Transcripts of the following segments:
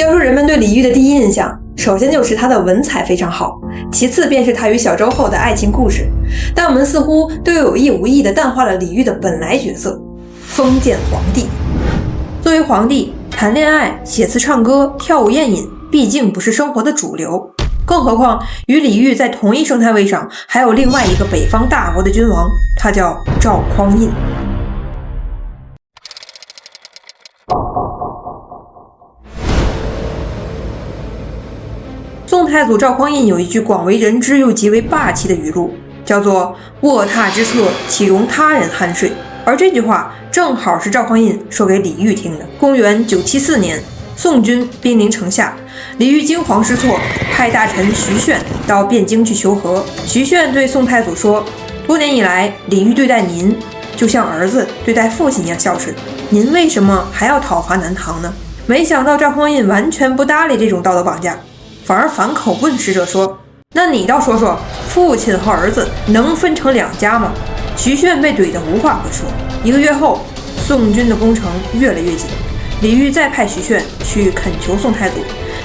要说人们对李煜的第一印象，首先就是他的文采非常好，其次便是他与小周后的爱情故事。但我们似乎都有意无意地淡化了李煜的本来角色——封建皇帝。作为皇帝，谈恋爱、写词唱歌、跳舞宴饮，毕竟不是生活的主流。更何况与李煜在同一生态位上，还有另外一个北方大国的君王，他叫赵匡胤。宋太祖赵匡胤有一句广为人知又极为霸气的语录，叫做“卧榻之侧，岂容他人酣睡”。而这句话正好是赵匡胤说给李煜听的。公元974年，宋军兵临城下，李煜惊慌失措，派大臣徐铉到汴京去求和。徐铉对宋太祖说：“多年以来，李煜对待您就像儿子对待父亲一样孝顺，您为什么还要讨伐南唐呢？”没想到赵匡胤完全不搭理这种道德绑架，反而反口问使者说：“那你倒说说，父亲和儿子能分成两家吗？”徐铉被怼得无话可说。1个月后，宋军的攻城越来越紧，李煜再派徐铉去恳求宋太祖，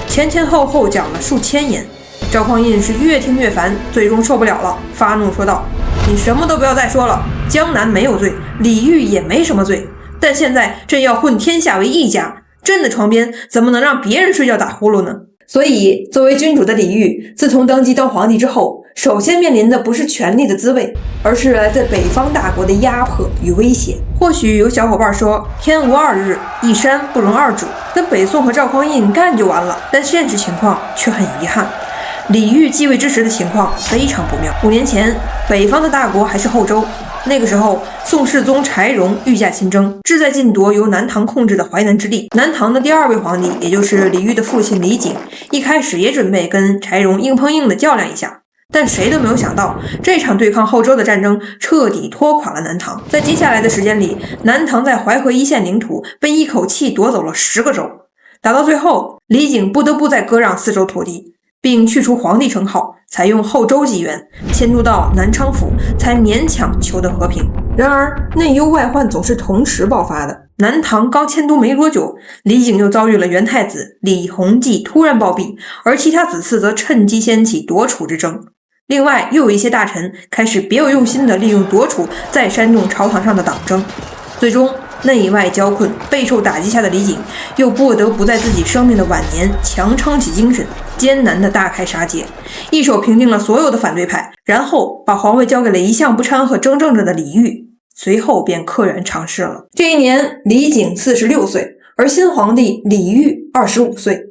前后后讲了数千言。赵匡胤是越听越烦，最终受不了了，发怒说道：“你什么都不要再说了，江南没有罪，李煜也没什么罪，但现在朕要混天下为一家，朕的床边怎么能让别人睡觉打呼噜呢？”所以，作为君主的李煜，自从登基当皇帝之后，首先面临的不是权力的滋味，而是来自北方大国的压迫与威胁。或许有小伙伴说，天无二日，一山不容二主，跟北宋和赵匡胤干就完了。但现实情况却很遗憾，李煜继位之时的情况非常不妙。5年前，北方的大国还是后周，那个时候，宋世宗柴荣御驾亲征，志在竞夺由南唐控制的淮南之地。南唐的第2位皇帝，也就是李煜的父亲李璟，一开始也准备跟柴荣硬碰硬的较量一下，但谁都没有想到，这场对抗后周的战争彻底拖垮了南唐。在接下来的时间里，南唐在淮河一线领土被一口气夺走了10个州，打到最后，李璟不得不再割让4州土地，并去除皇帝称号，采用后周纪元，迁都到南昌府，才勉强求得和平。然而，内忧外患总是同时爆发的。南唐刚迁都没多久，李璟又遭遇了元太子李弘济突然暴毙，而其他子嗣则趁机掀起夺储之争。另外，又有一些大臣开始别有用心地利用夺储再煽动朝堂上的党争。最终，内外交困、备受打击下的李璟，又不得不在自己生命的晚年强撑起精神，艰难地大开杀戒，一手平定了所有的反对派，然后把皇位交给了一向不掺和争政者的李煜，随后便溘然长逝了。这一年，李璟46岁，而新皇帝李煜25岁。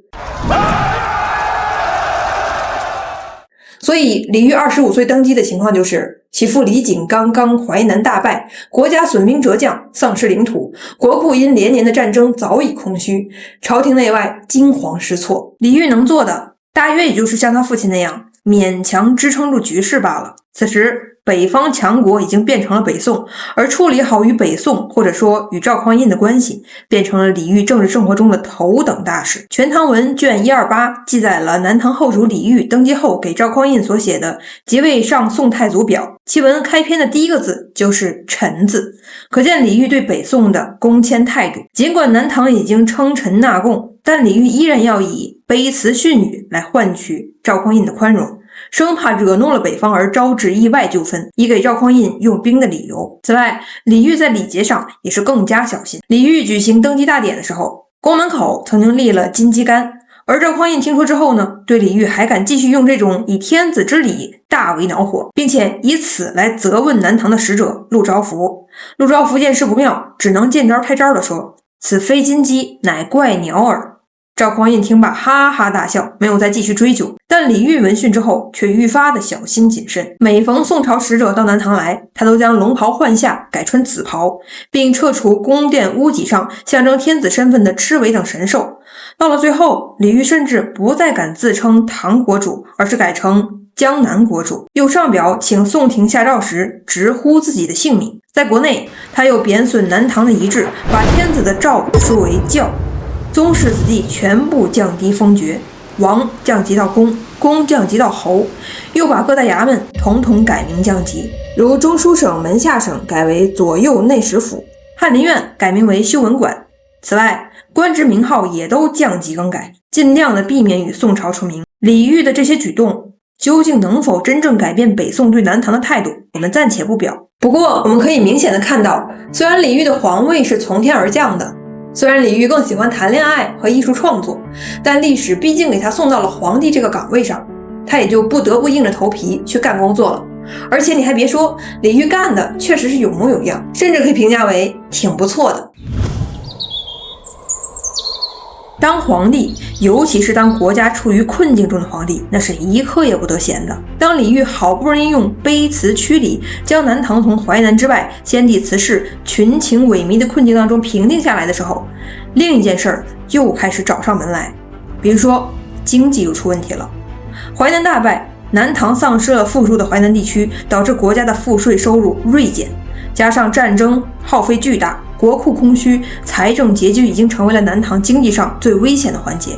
所以李煜25岁登基的情况就是，其父李璟刚刚淮南大败，国家损兵折将，丧失领土，国库因连年的战争早已空虚，朝廷内外惊慌失措。李煜能做的，大约也就是像他父亲那样，勉强支撑住局势罢了。此时，北方强国已经变成了北宋，而处理好与北宋或者说与赵匡胤的关系，变成了李煜政治生活中的头等大事。《全唐文》卷128记载了南唐后主李煜登基后给赵匡胤所写的即位上宋太祖表，其文开篇的第一个字就是臣字，可见李煜对北宋的恭谦态度。尽管南唐已经称臣纳贡，但李煜依然要以卑辞训语来换取赵匡胤的宽容，生怕惹怒了北方而招致意外纠纷，以给赵匡胤用兵的理由。此外，李煜在礼节上也是更加小心。李煜举行登基大典的时候，宫门口曾经立了金鸡杆，而赵匡胤听说之后呢，对李煜还敢继续用这种以天子之礼，大为恼火，并且以此来责问南唐的使者陆昭福。陆昭福见势不妙，只能见招拆招地说：“此非金鸡，乃怪鸟耳。”赵匡胤听罢哈哈大笑，没有再继续追究。但李煜闻讯之后却愈发的小心谨慎，每逢宋朝使者到南唐来，他都将龙袍换下，改穿紫袍，并撤除宫殿屋脊上象征天子身份的螭尾等神兽。到了最后，李煜甚至不再敢自称唐国主，而是改成江南国主，又上表请宋廷下诏时直呼自己的姓名。在国内，他又贬损南唐的遗制，把天子的诏说为教，宗室子弟全部降低封爵，王降级到公，公降级到侯，又把各大衙门统统改名降级，如中书省门下省改为左右内史府，翰林院改名为修文馆，此外，官职名号也都降级更改，尽量的避免与宋朝重名。李煜的这些举动究竟能否真正改变北宋对南唐的态度，我们暂且不表。不过我们可以明显的看到，虽然李煜的皇位是从天而降的，虽然李煜更喜欢谈恋爱和艺术创作，但历史毕竟给他送到了皇帝这个岗位上，他也就不得不硬着头皮去干工作了。而且你还别说，李煜干的确实是有模有样，甚至可以评价为挺不错的。当皇帝，尤其是当国家处于困境中的皇帝，那是一刻也不得闲的。当李煜好不容易用卑辞屈礼将南唐从淮南之外先帝辞世、群情萎靡的困境当中平定下来的时候，另一件事儿又开始找上门来。比如说经济又出问题了，淮南大败，南唐丧失了富庶的淮南地区，导致国家的赋税收入锐减，加上战争耗费巨大，国库空虚，财政拮据已经成为了南唐经济上最危险的环节。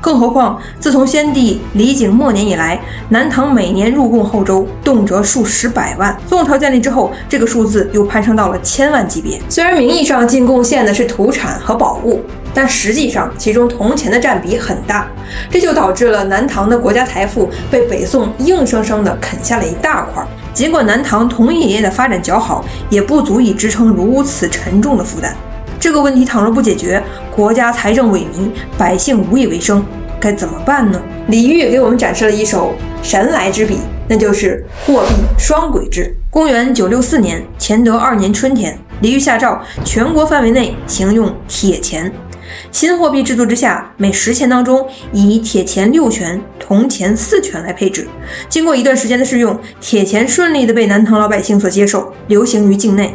更何况自从先帝李景末年以来，南唐每年入贡后周动辄数十百万，宋朝建立之后，这个数字又攀升到了千万级别。虽然名义上进贡献的是土产和宝物，但实际上其中铜钱的占比很大，这就导致了南唐的国家财富被北宋硬生生地啃下了一大块。尽管南唐铜冶业的发展较好，也不足以支撑如此沉重的负担。这个问题倘若不解决，国家财政萎靡，百姓无以为生，该怎么办呢？李煜给我们展示了一手神来之笔，那就是货币双轨制。公元964年，乾德2年春天，李煜下诏全国范围内行用铁钱。新货币制度之下，每10钱当中以铁钱6权、铜钱4权来配置。经过一段时间的试用，铁钱顺利的被南唐老百姓所接受，流行于境内。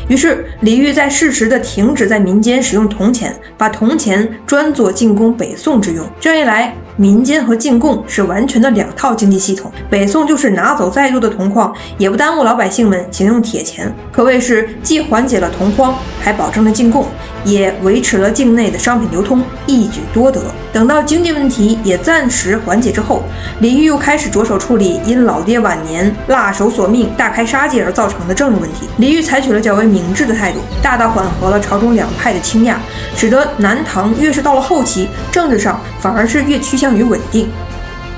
于是李煜在适时的停止在民间使用铜钱，把铜钱专做进贡北宋之用。这样一来，民间和进贡是完全的2套经济系统。北宋就是拿走再多的铜矿，也不耽误老百姓们行用铁钱，可谓是既缓解了铜荒，还保证了进贡，也维持了境内的商品流通，一举多得。等到经济问题也暂时缓解之后，李煜又开始着手处理因老爹晚年辣手索命、大开杀戒而造成的政治问题。李煜采取了较为明智的态度，大大缓和了朝中两派的倾轧，使得南唐越是到了后期，政治上反而是越趋向于稳定。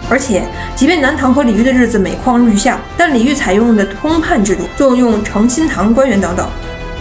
而且即便南唐和李煜的日子每况愈下，但李煜采用的通判制度、重用承新堂官员等等，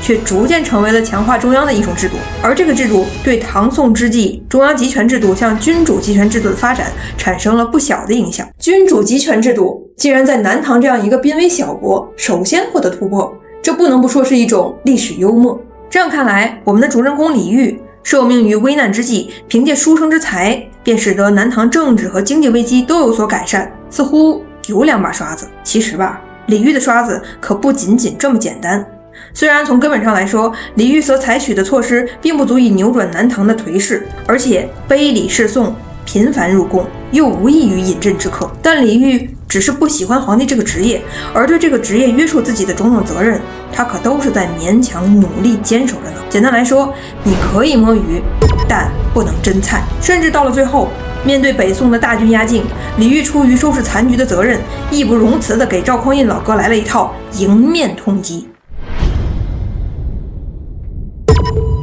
却逐渐成为了强化中央的一种制度。而这个制度对唐宋之际中央集权制度向君主集权制度的发展产生了不小的影响。君主集权制度既然在南唐这样一个濒危小国首先获得突破，这不能不说是一种历史幽默。这样看来，我们的主人公李煜受命于危难之际，凭借书生之才，便使得南唐政治和经济危机都有所改善，似乎有2把刷子。其实吧，李煜的刷子可不仅仅这么简单。虽然从根本上来说，李煜所采取的措施并不足以扭转南唐的颓势，而且卑礼侍宋，频繁入贡，又无异于饮鸩止渴，但李煜只是不喜欢皇帝这个职业，而对这个职业约束自己的种种责任，他可都是在勉强努力坚守着呢。简单来说，你可以摸鱼，但不能真菜。甚至到了最后，面对北宋的大军压境，李煜出于收拾残局的责任，义不容辞地给赵匡胤老哥来了一套迎面痛击。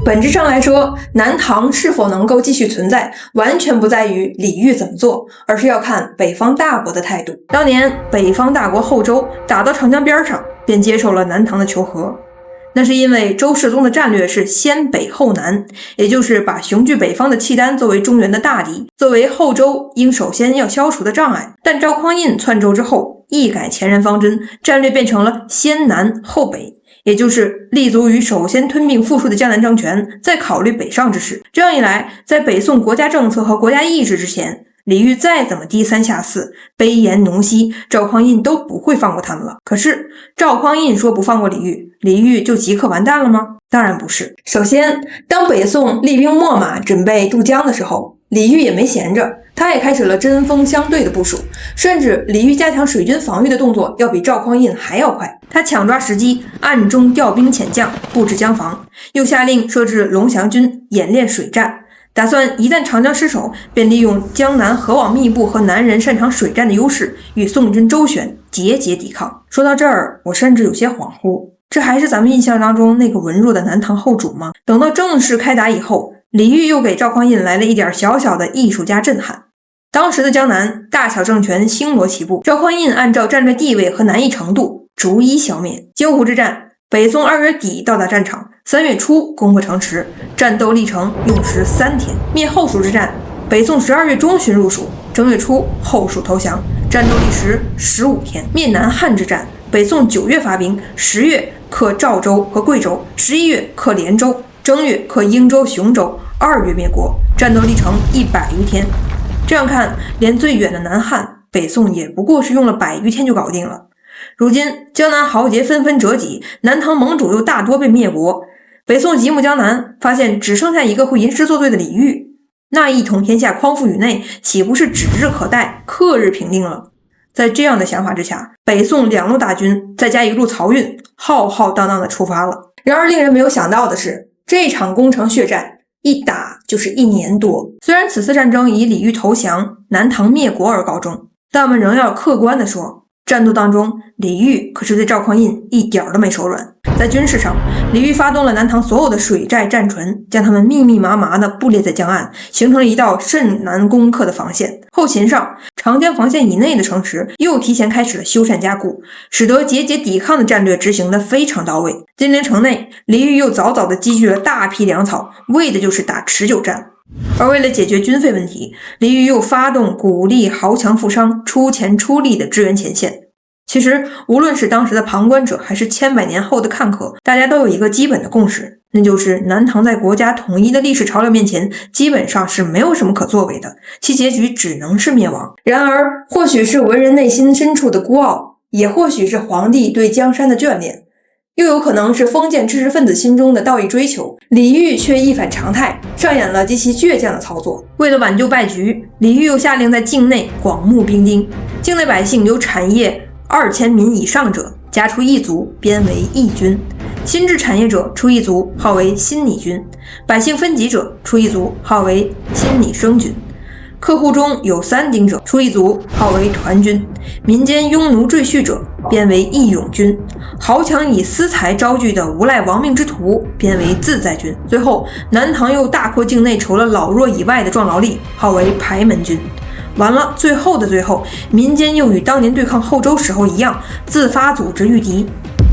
本质上来说，南唐是否能够继续存在，完全不在于李煜怎么做，而是要看北方大国的态度。当年北方大国后周打到长江边上，便接受了南唐的求和，那是因为周世宗的战略是先北后南，也就是把雄踞北方的契丹作为中原的大敌，作为后周应首先要消除的障碍。但赵匡胤篡周之后，一改前人方针，战略变成了先南后北，也就是立足于首先吞并富庶的江南政权，再考虑北上之事。这样一来，在北宋国家政策和国家意志之前，李煜再怎么低三下四、卑言农息，赵匡胤都不会放过他们了。可是赵匡胤说不放过李煜，李煜就即刻完蛋了吗？当然不是。首先，当北宋厉兵秣马准备渡江的时候，李煜也没闲着，他也开始了针锋相对的部署，甚至李煜加强水军防御的动作要比赵匡胤还要快。他抢抓时机，暗中调兵遣将，布置江防，又下令设置龙翔军演练水战，打算一旦长江失守，便利用江南河网密布和南人擅长水战的优势，与宋军周旋，节节抵抗。说到这儿，我甚至有些恍惚，这还是咱们印象当中那个文弱的南唐后主吗？等到正式开打以后，李煜又给赵匡胤来了一点小小的艺术家震撼。当时的江南大小政权星罗棋布，赵匡胤按照战略地位和难易程度逐一消灭。荆湖之战，北宋2月底到达战场，3月初攻破城池，战斗历程用时3天。灭后蜀之战，北宋12月中旬入蜀，正月初后蜀投降，战斗历时15天。灭南汉之战，北宋9月发兵，10月克赵州和贵州，11月克连州，正月克英州、雄州，2月灭国，战斗历程100余天。这样看，连最远的南汉，北宋也不过是用了100余天就搞定了。如今江南豪杰纷纷折戟，南唐盟主又大多被灭国，北宋极目江南，发现只剩下一个会吟诗作对的李煜，那一统天下匡复宇内，岂不是指日可待，克日平定了？在这样的想法之下，北宋2路大军再加1路漕运，浩浩荡荡的出发了。然而令人没有想到的是，这场攻城血战一打就是1年多。虽然此次战争以李煜投降、南唐灭国而告终，但我们仍要客观地说，战斗当中李煜可是对赵匡胤一点都没手软。在军事上，李煜发动了南唐所有的水寨战船，将他们密密麻麻地布列在江岸，形成了一道甚难攻克的防线。后勤上，长江防线以内的城池又提前开始了修缮加固，使得节节抵抗的战略执行得非常到位。金陵城内，李煜又早早地积聚了大批粮草，为的就是打持久战。而为了解决军费问题，李煜又发动鼓励豪强富商出钱出力的支援前线。其实无论是当时的旁观者还是千百年后的看客，大家都有一个基本的共识，那就是南唐在国家统一的历史潮流面前基本上是没有什么可作为的，其结局只能是灭亡。然而或许是文人内心深处的孤傲，也或许是皇帝对江山的眷恋，又有可能是封建知识分子心中的道义追求，李煜却一反常态，上演了极其倔强的操作。为了挽救败局，李煜又下令在境内广募兵丁，境内百姓有产业2000民以上者，加出一族，编为义军；新制产业者出一族，号为新拟军；百姓分级者出一族，号为新拟生军；客户中有3丁者出一族，号为团军；民间庸奴赘婿者编为义勇军；豪强以私财招聚的无赖亡命之徒编为自在军。最后，南唐又大扩境内除了老弱以外的壮劳力，号为排门军。完了，最后的最后，民间又与当年对抗后周时候一样，自发组织御敌，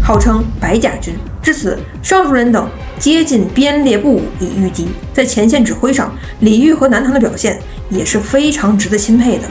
号称白甲军。至此，上述人等接近编列部伍以御敌。在前线指挥上，李煜和南唐的表现也是非常值得钦佩的。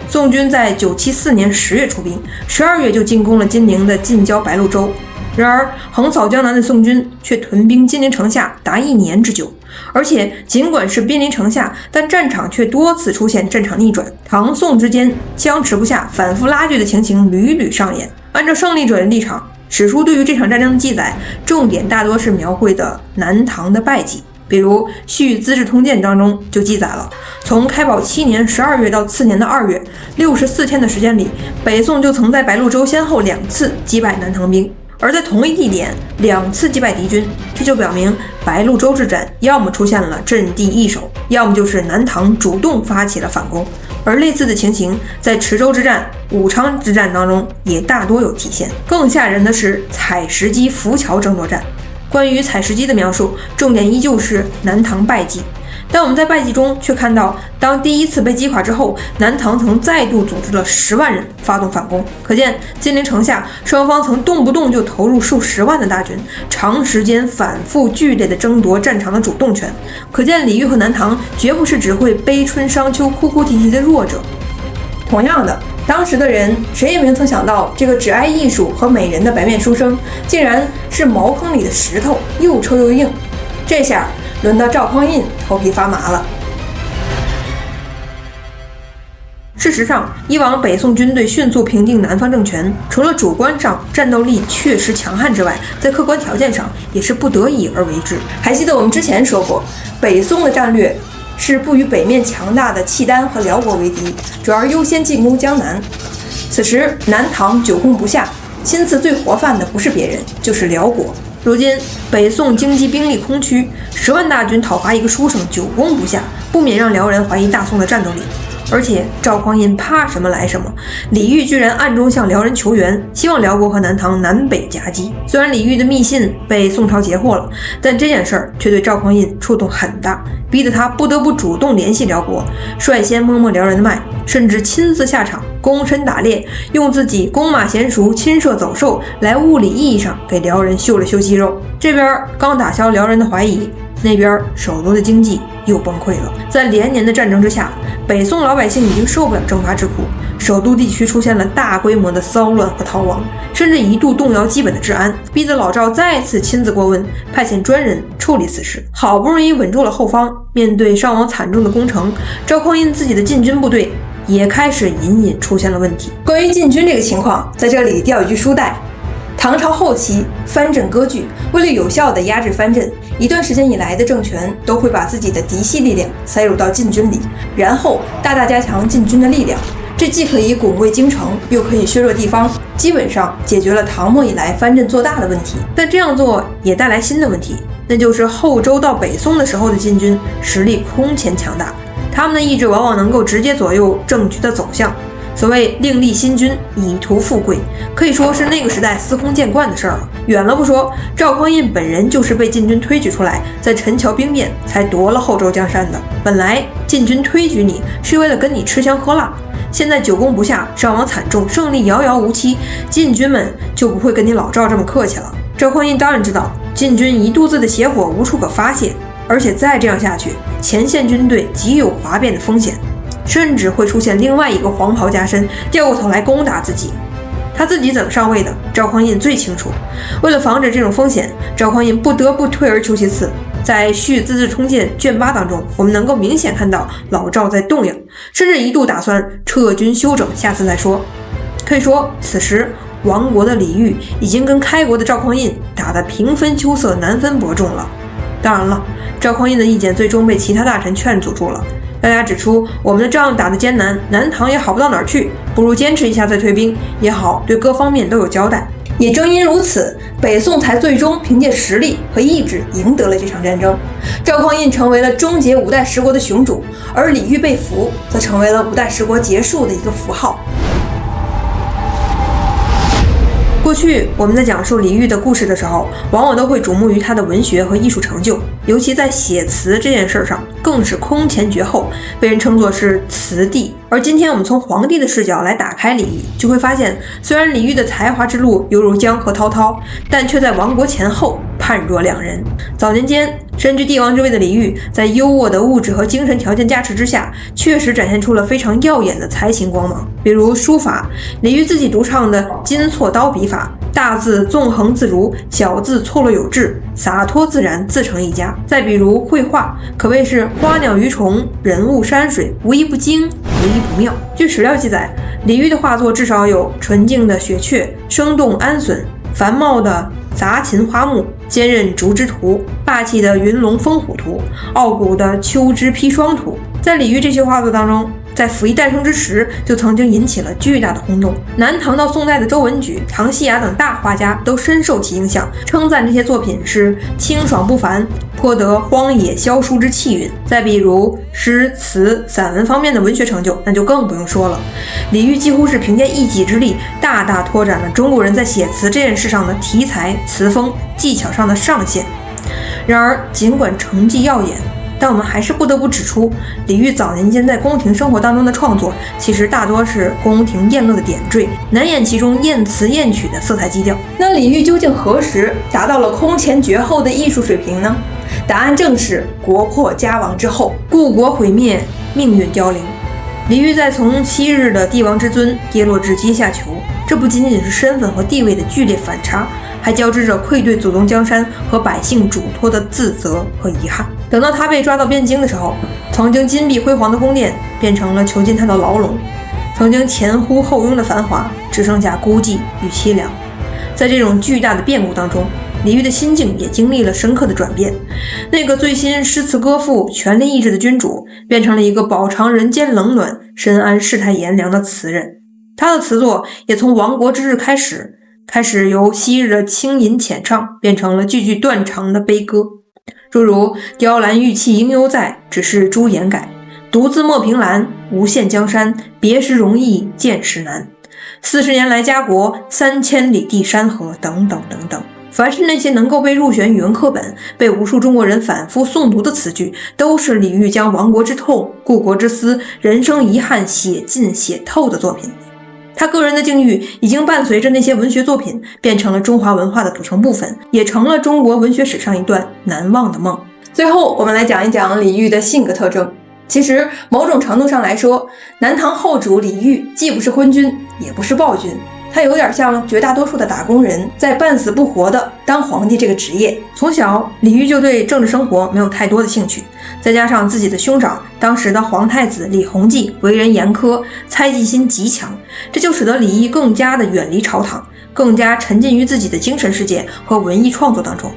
宋军在974年10月出兵，12月就进攻了金陵的近郊白鹿洲。然而横扫江南的宋军却屯兵金陵城下达1年之久，而且尽管是兵临城下，但战场却多次出现战场逆转，唐宋之间僵持不下、反复拉锯的情形屡屡上演。按照胜利者的立场，史书对于这场战争的记载重点大多是描绘的南唐的败绩。比如《续资治通鉴》当中就记载了，从开宝7年12月到次年的2月，64天的时间里，北宋就曾在白鹿洲先后2次击败南唐兵，而在同一地点2次击败敌军，这就表明白鹿洲之战要么出现了阵地易手，要么就是南唐主动发起了反攻。而类似的情形在池州之战、武昌之战当中也大多有体现。更吓人的是采石矶、浮桥争夺战。关于采石矶的描述，重点依旧是南唐败绩，但我们在败绩中却看到，当第1次被击垮之后，南唐曾再度组织了10万人发动反攻。可见金陵城下双方曾动不动就投入数十万的大军，长时间反复剧烈的争夺战场的主动权。可见李煜和南唐绝不是只会悲春伤秋、哭哭啼啼的弱者。同样的，当时的人谁也没曾想到，这个只爱艺术和美人的白面书生，竟然是茅坑里的石头，又臭又硬。这下轮到赵匡胤头皮发麻了。事实上，以往北宋军队迅速平定南方政权，除了主观上战斗力确实强悍之外，在客观条件上也是不得已而为之。还记得我们之前说过，北宋的战略是不与北面强大的契丹和辽国为敌，主要优先进攻江南。此时南唐久攻不下，心思最活泛的不是别人，就是辽国。如今北宋经济兵力空虚，10万大军讨伐一个书生久攻不下，不免让辽人怀疑大宋的战斗力。而且赵匡胤怕什么来什么，李煜居然暗中向辽人求援，希望辽国和南唐南北夹击。虽然李煜的密信被宋朝截获了，但这件事儿却对赵匡胤触动很大，逼得他不得不主动联系辽国，率先摸辽人的脉，甚至亲自下场躬身打猎，用自己弓马娴熟、亲射走兽来物理意义上给辽人秀了秀肌肉。这边刚打消辽人的怀疑，那边首都的经济又崩溃了。在连年的战争之下，北宋老百姓已经受不了征伐之苦，首都地区出现了大规模的骚乱和逃亡，甚至一度动摇基本的治安，逼得老赵再次亲自过问，派遣专人处理此事。好不容易稳住了后方，面对伤亡惨重的攻城，赵匡胤自己的禁军部队也开始隐隐出现了问题。关于禁军这个情况，在这里掉一句书袋。唐朝后期藩镇割据，为了有效地压制藩镇，一段时间以来的政权都会把自己的嫡系力量塞入到禁军里，然后大大加强禁军的力量。这既可以巩卫京城，又可以削弱地方，基本上解决了唐末以来藩镇做大的问题。但这样做也带来新的问题，那就是后周到北宋的时候的禁军实力空前强大，他们的意志往往能够直接左右政局的走向。所谓另立新军以图富贵，可以说是那个时代司空见惯的事儿了。远了不说，赵匡胤本人就是被禁军推举出来，在陈桥兵变才夺了后周江山的。本来禁军推举你是为了跟你吃香喝辣，现在久攻不下，伤亡惨重，胜利遥遥无期，禁军们就不会跟你老赵这么客气了。赵匡胤当然知道禁军一肚子的邪火无处可发泄，而且再这样下去，前线军队极有哗变的风险，甚至会出现另外一个黄袍加身掉过头来攻打自己。他自己怎么上位的，赵匡胤最清楚。为了防止这种风险，赵匡胤不得不退而求其次。在《续资治通鉴》卷8当中，我们能够明显看到老赵在动摇，甚至一度打算撤军休整，下次再说。可以说，此时亡国的李煜已经跟开国的赵匡胤打得平分秋色，难分伯仲了。当然了，赵匡胤的意见最终被其他大臣劝阻住了。大家指出，我们的仗打得艰难，南唐也好不到哪儿去，不如坚持一下再退兵也好，对各方面都有交代。也正因如此，北宋才最终凭借实力和意志赢得了这场战争。赵匡胤成为了终结五代十国的雄主，而李煜被俘，则成为了五代十国结束的一个符号。过去我们在讲述李煜的故事的时候，往往都会瞩目于他的文学和艺术成就，尤其在写词这件事上，更是空前绝后，被人称作是词帝。而今天我们从皇帝的视角来打开李煜，就会发现，虽然李煜的才华之路犹如江河滔滔，但却在亡国前后判若两人。早年间身居帝王之位的李煜，在优渥的物质和精神条件加持之下，确实展现出了非常耀眼的才情光芒。比如书法，李煜自己独唱的金错刀笔法，大字纵横自如，小字错落有致，洒脱自然，自成一家。再比如绘画，可谓是花鸟鱼虫、人物山水，无一不精，无一不妙。据史料记载，李煜的画作至少有纯净的雪雀、生动安隼、繁茂的杂禽花木、坚韧竹枝图、霸气的云龙风虎图、傲骨的秋枝砒霜图。在李煜这些画作当中，在溥仪诞生之时就曾经引起了巨大的轰动。南唐到宋代的周文举、唐熙雅等大画家都深受其影响，称赞这些作品是清爽不凡，颇得荒野萧疏之气韵。再比如诗词散文方面的文学成就，那就更不用说了。李煜几乎是凭借一己之力，大大拓展了中国人在写词这件事上的题材、词风、技巧上的上限。然而尽管成绩耀眼，但我们还是不得不指出，李煜早年间在宫廷生活当中的创作，其实大多是宫廷宴乐的点缀，难掩其中艳词艳曲的色彩基调。那李煜究竟何时达到了空前绝后的艺术水平呢？答案正是国破家亡之后，故国毁灭，命运凋零。李煜在从昔日的帝王之尊跌落至阶下囚，这不仅仅是身份和地位的剧烈反差，还交织着愧对祖宗江山和百姓嘱托的自责和遗憾。等到他被抓到汴京的时候，曾经金碧辉煌的宫殿变成了囚禁他的牢笼，曾经前呼后拥的繁华只剩下孤寂与凄凉。在这种巨大的变故当中，李煜的心境也经历了深刻的转变。那个醉心诗词歌赋、权力意志的君主，变成了一个饱尝人间冷暖、深谙世态炎凉的词人。他的词作也从亡国之日开始由昔日的轻吟浅唱，变成了句句断肠的悲歌。诸如雕栏玉砌应犹在，只是朱颜改，独自莫凭栏，无限江山，别时容易见时难。40年来家国，3000里地山河，等等等等。凡是那些能够被入选语文课本、被无数中国人反复诵读的词句，都是李煜将亡国之痛、故国之思、人生遗憾写尽写透的作品。他个人的境遇已经伴随着那些文学作品变成了中华文化的组成部分，也成了中国文学史上一段难忘的梦。最后我们来讲一讲李煜的性格特征。其实某种程度上来说，南唐后主李煜既不是昏君，也不是暴君，他有点像绝大多数的打工人，在半死不活的当皇帝这个职业。从小李煜就对政治生活没有太多的兴趣，再加上自己的兄长当时的皇太子李弘济为人严苛，猜忌心极强，这就使得李煜更加的远离朝堂，更加沉浸于自己的精神世界和文艺创作当中。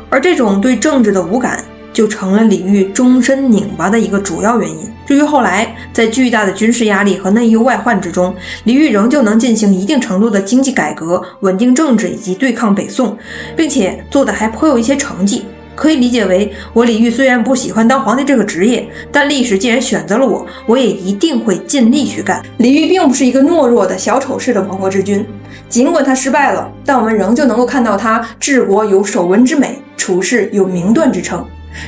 而这种对政治的无感就成了李煜终身拧巴的一个主要原因。至于后来在巨大的军事压力和内忧外患之中，李煜仍旧能进行一定程度的经济改革、稳定政治以及对抗北宋，并且做得还颇有一些成绩。可以理解为，我李煜虽然不喜欢当皇帝这个职业，但历史既然选择了我，我也一定会尽力去干。李煜并不是一个懦弱的小丑式的亡国之君，尽管他失败了，但我们仍旧能够看到他治国有守文之美，处事有明断之称。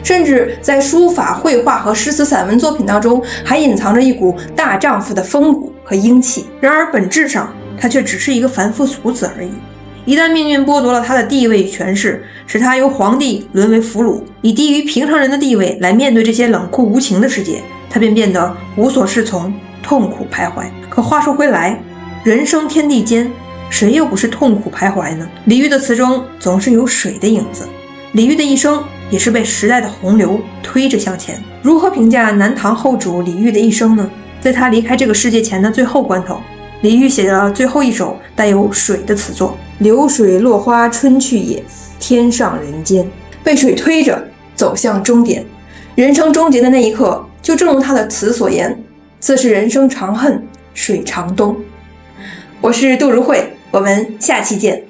甚至在书法、绘画和诗词散文作品当中，还隐藏着一股大丈夫的风骨和英气。然而本质上，他却只是一个凡夫俗子而已。一旦命运剥夺了他的地位与权势，使他由皇帝沦为俘虏，以低于平常人的地位来面对这些冷酷无情的世界，他便变得无所适从，痛苦徘徊。可话说回来，人生天地间，谁又不是痛苦徘徊呢？李煜的词中总是有水的影子，李煜的一生也是被时代的洪流推着向前。如何评价南唐后主李煜的一生呢？在他离开这个世界前的最后关头，李煜写了最后一首带有水的词作：流水落花春去也，天上人间。被水推着走向终点，人生终结的那一刻，就正如他的词所言：自是人生长恨水长东。我是杜如慧，我们下期见。